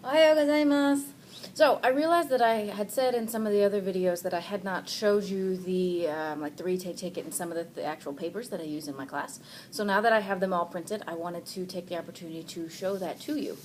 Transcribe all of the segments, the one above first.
Ohayou gozaimasu. So I realized that I had said in some of the other videos that I had not showed you the like the retake ticket and some of the actual papers that I use in my class. So now that I have them all printed, I wanted to take the opportunity to show that to you.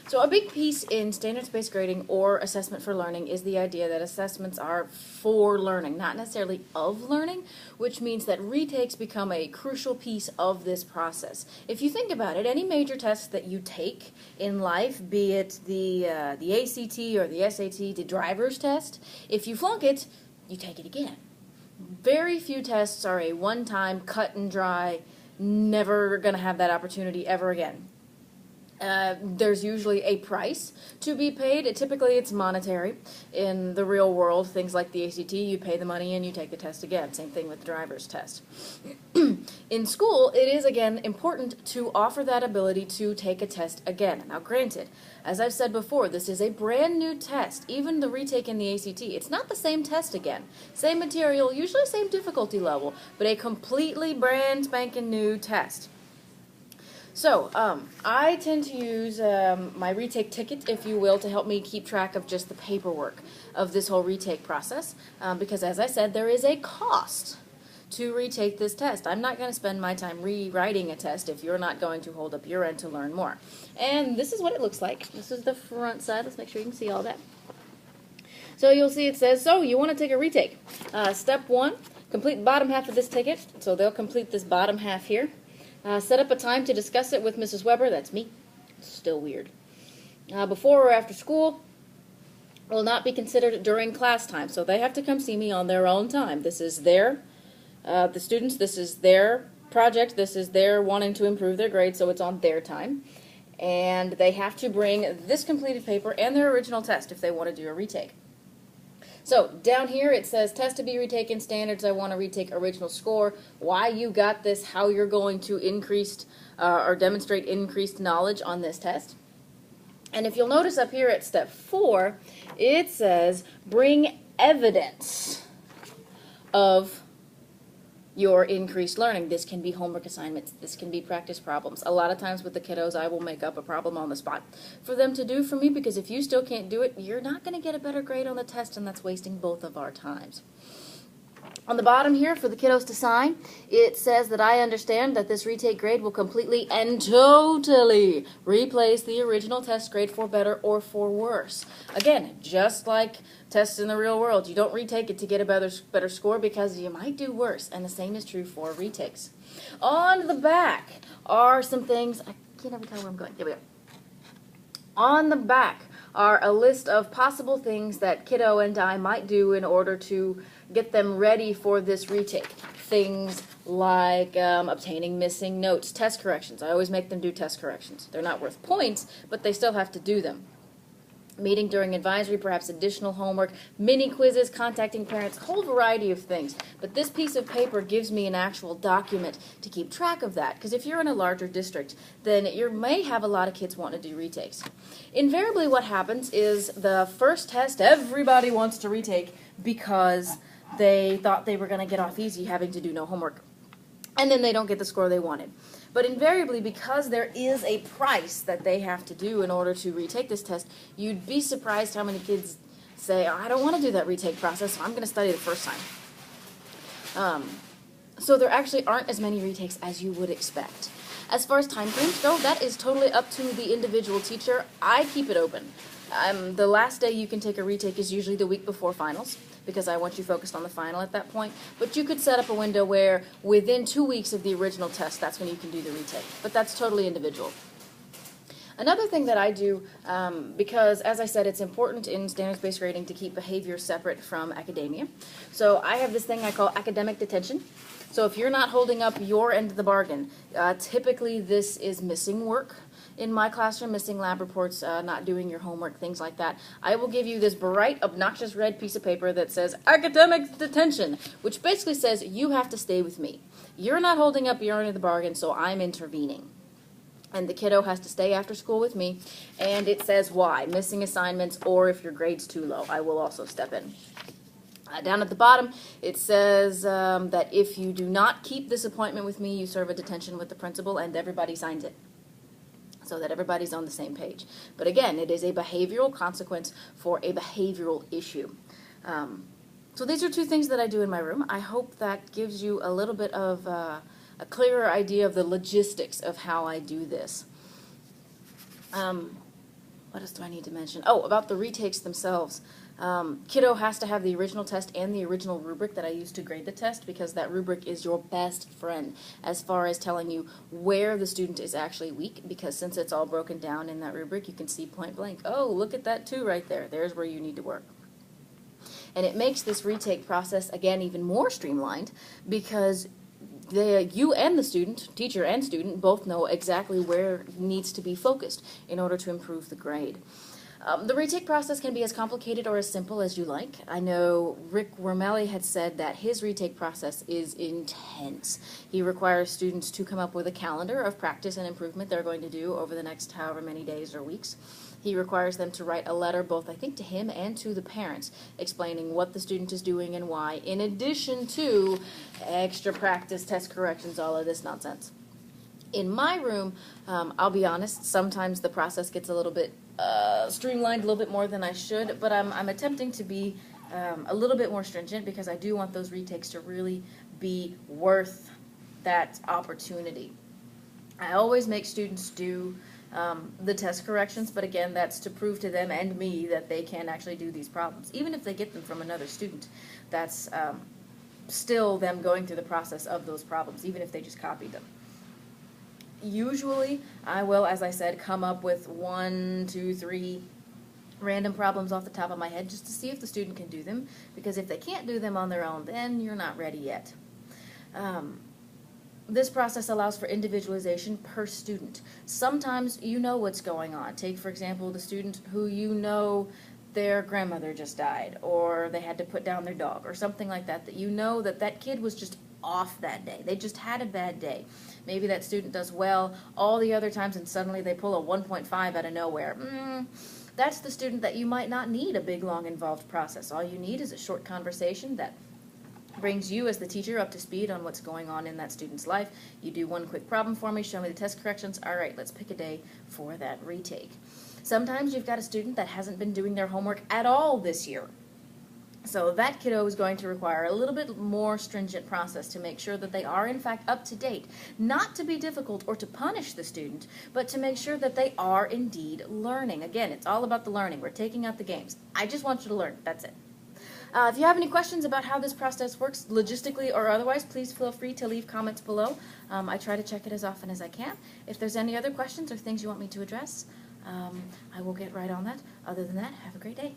So a big piece in standards-based grading or assessment for learning is the idea that assessments are for learning, not necessarily of learning, which means that retakes become a crucial piece of this process. If you think about it, any major test that you take in life, be it the ACT or the SAT, the driver's test, if you flunk it, you take it again. Very few tests are a one-time, cut and dry, never going to have that opportunity ever again. There's usually a price to be paid. Typically it's monetary. In the real world, things like the ACT, you pay the money and you take the test again. Same thing with the driver's test. In school, it is again important to offer that ability to take a test again. Now granted, as I've said before, this is a brand new test. Even the retake in the ACT, it's not the same test again. Same material, usually same difficulty level, but a completely brand spanking new test. So, I tend to use my retake ticket, if you will, to help me keep track of just the paperwork of this whole retake process, because as I said, there is a cost to retake this test. I'm not going to spend my time rewriting a test if you're not going to hold up your end to learn more. And this is what it looks like. This is the front side. Let's make sure you can see all that. So you'll see it says, so you want to take a retake. Step 1, complete the bottom half of this ticket. So they'll complete this bottom half here. Set up a time to discuss it with Mrs. Weber. That's me. It's still weird. Before or after school will not be considered during class time. So they have to come see me on their own time. This is their, the students, this is their project. This is their wanting to improve their grades, so it's on their time. And they have to bring this completed paper and their original test if they want to do a retake. So down here it says test to be retaken, standards, I want to retake, original score, why you got this, how you're going to increase or demonstrate increased knowledge on this test. And if you'll notice up here at step 4, it says bring evidence of your increased learning. This can be homework assignments, this can be practice problems. A lot of times with the kiddos I will make up a problem on the spot for them to do for me, because if you still can't do it, you're not going to get a better grade on the test, and that's wasting both of our times. On the bottom here for the kiddos to sign, it says that I understand that this retake grade will completely and totally replace the original test grade for better or for worse. Again, just like tests in the real world, you don't retake it to get a better score, because you might do worse, and the same is true for retakes. On the back are some things, I can't ever tell where I'm going, here we go. On the back are a list of possible things that kiddo and I might do in order to get them ready for this retake. Things like obtaining missing notes, test corrections. I always make them do test corrections. They're not worth points, but they still have to do them. Meeting during advisory, perhaps additional homework, mini quizzes, contacting parents, a whole variety of things. But this piece of paper gives me an actual document to keep track of that, because if you're in a larger district, then you may have a lot of kids wanting to do retakes. Invariably what happens is the first test everybody wants to retake because they thought they were going to get off easy having to do no homework, and then they don't get the score they wanted. But invariably, because there is a price that they have to do in order to retake this test, you'd be surprised how many kids say, oh, I don't want to do that retake process, so I'm going to study the first time. So there actually aren't as many retakes as you would expect. As far as time frames go, that is totally up to the individual teacher. I keep it open. The last day you can take a retake is usually the week before finals, because I want you focused on the final at that point. But you could set up a window where within 2 weeks of the original test, that's when you can do the retake. But that's totally individual. Another thing that I do, because as I said, it's important in standards-based grading to keep behavior separate from academia. So I have this thing I call academic detention. So if you're not holding up your end of the bargain, typically this is missing work in my classroom, missing lab reports, not doing your homework, things like that. I will give you this bright, obnoxious red piece of paper that says academic detention, which basically says you have to stay with me. You're not holding up your end of the bargain, so I'm intervening. And the kiddo has to stay after school with me, and it says why, missing assignments, or if your grade's too low, I will also step in. Down at the bottom, it says that if you do not keep this appointment with me, you serve a detention with the principal, and everybody signs it. so that everybody's on the same page. But again, it is a behavioral consequence for a behavioral issue. So these are two things that I do in my room. I hope that gives you a little bit of a clearer idea of the logistics of how I do this. What else do I need to mention? Oh, about the retakes themselves. Kiddo has to have the original test and the original rubric that I use to grade the test, because that rubric is your best friend as far as telling you where the student is actually weak, because since it's all broken down in that rubric, you can see point blank, oh, look at that 2 right there. There's where you need to work. And it makes this retake process, again, even more streamlined, because you and the student, teacher and student, both know exactly where needs to be focused in order to improve the grade. The retake process can be as complicated or as simple as you like. I know Rick Wormelli had said that his retake process is intense. He requires students to come up with a calendar of practice and improvement they're going to do over the next however many days or weeks. He requires them to write a letter, both I think to him and to the parents, explaining what the student is doing and why, in addition to extra practice, test corrections, all of this nonsense. In my room, I'll be honest, sometimes the process gets a little bit streamlined, a little bit more than I should, but I'm attempting to be a little bit more stringent, because I do want those retakes to really be worth that opportunity. I always make students do the test corrections, but again, that's to prove to them and me that they can actually do these problems. Even if they get them from another student, that's still them going through the process of those problems, even if they just copied them. Usually, I will, as I said, come up with 1, 2, 3 random problems off the top of my head just to see if the student can do them, because if they can't do them on their own, then you're not ready yet. This process allows for individualization per student. Sometimes you know what's going on. Take, for example, the student who you know their grandmother just died, or they had to put down their dog, or something like that, that you know that that kid was just off that day. They just had a bad day. Maybe that student does well all the other times and suddenly they pull a 1.5 out of nowhere. That's the student that you might not need a big, long, involved process. All you need is a short conversation that brings you as the teacher up to speed on what's going on in that student's life. You do one quick problem for me, show me the test corrections. All right, let's pick a day for that retake. Sometimes you've got a student that hasn't been doing their homework at all this year. So that kiddo is going to require a little bit more stringent process to make sure that they are in fact up to date. Not to be difficult or to punish the student, but to make sure that they are indeed learning. Again, it's all about the learning. We're taking out the games. I just want you to learn. That's it. If you have any questions about how this process works, logistically or otherwise, please feel free to leave comments below. I try to check it as often as I can. If there's any other questions or things you want me to address, I will get right on that. Other than that, have a great day.